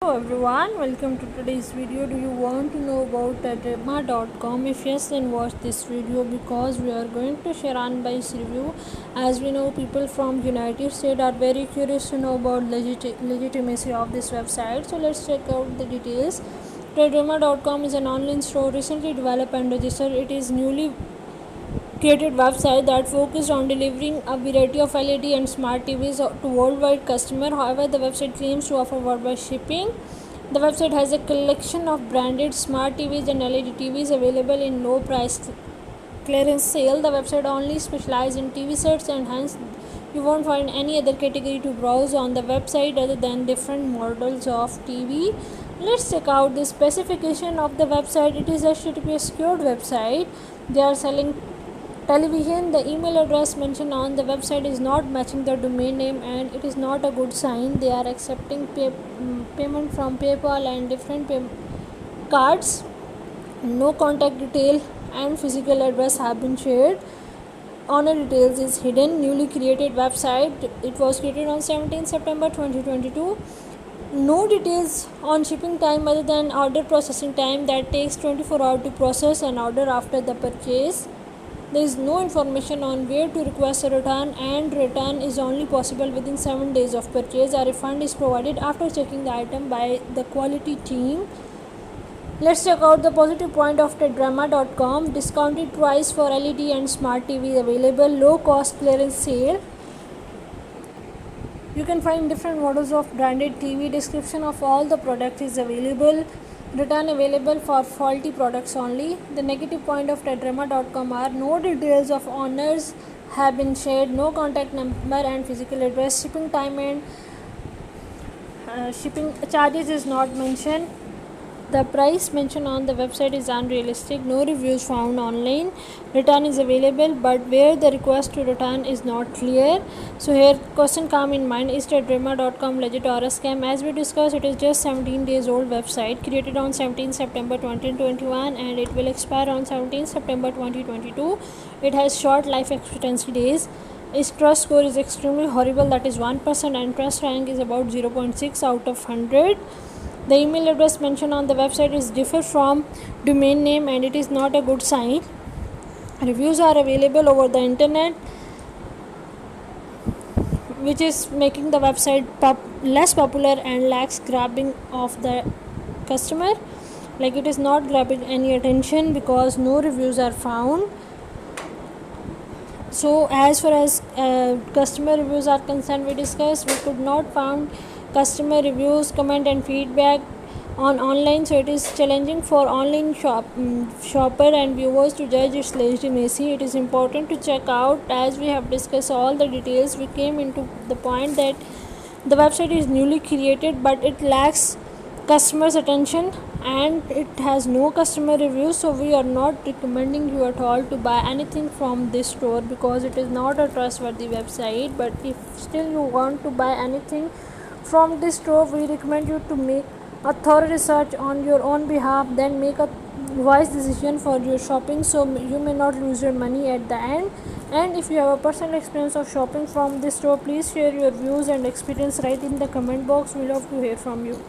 Everyone, welcome to today's video. Do you want to know about Drama.com? If yes, then watch this video because we are going to share unbiased review. As we know, people from United States are very curious to know about legitimacy of this website. So let's check out the details. Drama.com is an online store recently developed and registered. It is newly created website that focused on delivering a variety of LED and smart TVs to worldwide customers. However, the website claims to offer worldwide shipping. The website has a collection of branded smart TVs and LED TVs available in low price clearance sale. The website only specializes in TV sets and hence you won't find any other category to browse on the website other than different models of TV. Let's check out the specification of the website. It is a HTTP secured website. They are selling television. The email address mentioned on the website is not matching the domain name and it is not a good sign. They are accepting payment from PayPal and different cards. No contact detail and physical address have been shared. Owner details is hidden. Newly created website. It was created on 17 September 2022. No details on shipping time other than order processing time that takes 24 hours to process an order after the purchase. There is no information on where to request a return and return is only possible within 7 days of purchase. A refund is provided after checking the item by the quality team. Let's check out the positive point of Drama.com. Discounted price for LED and smart TV available. Low cost clearance sale. You can find different models of branded TV. Description of all the product is available. Return available for faulty products only. The negative point of Drama.com are no details of owners have been shared, no contact number and physical address. Shipping time and shipping charges is not mentioned. The price mentioned on the website is unrealistic. No reviews found online. Return is available, but where the request to return is not clear. So here question come in mind, is Drama.com legit or a scam? As we discussed, it is just 17 days old website created on 17 September 2021 and it will expire on 17 September 2022. It has short life expectancy days. Its trust score is extremely horrible, that is 1%, and trust rank is about 0.6 out of 100. The email address mentioned on the website is different from domain name and it is not a good sign. Reviews are available over the internet, which is making the website less popular and lacks grabbing of the customer. Like it is not grabbing any attention because no reviews are found. So as far as customer reviews are concerned, we discussed we could not find customer reviews, comment and feedback on online, so it is challenging for online shopper and viewers to judge its legitimacy. It is important to check out. As we have discussed all the details, we came into the point that the website is newly created but it lacks customers attention and it has no customer reviews, so we are not recommending you at all to buy anything from this store because it is not a trustworthy website. But if still you want to buy anything from this store, we recommend you to make a thorough research on your own behalf, then make a wise decision for your shopping so you may not lose your money at the end. And if you have a personal experience of shopping from this store, please share your views and experience right in the comment box. We love to hear from you.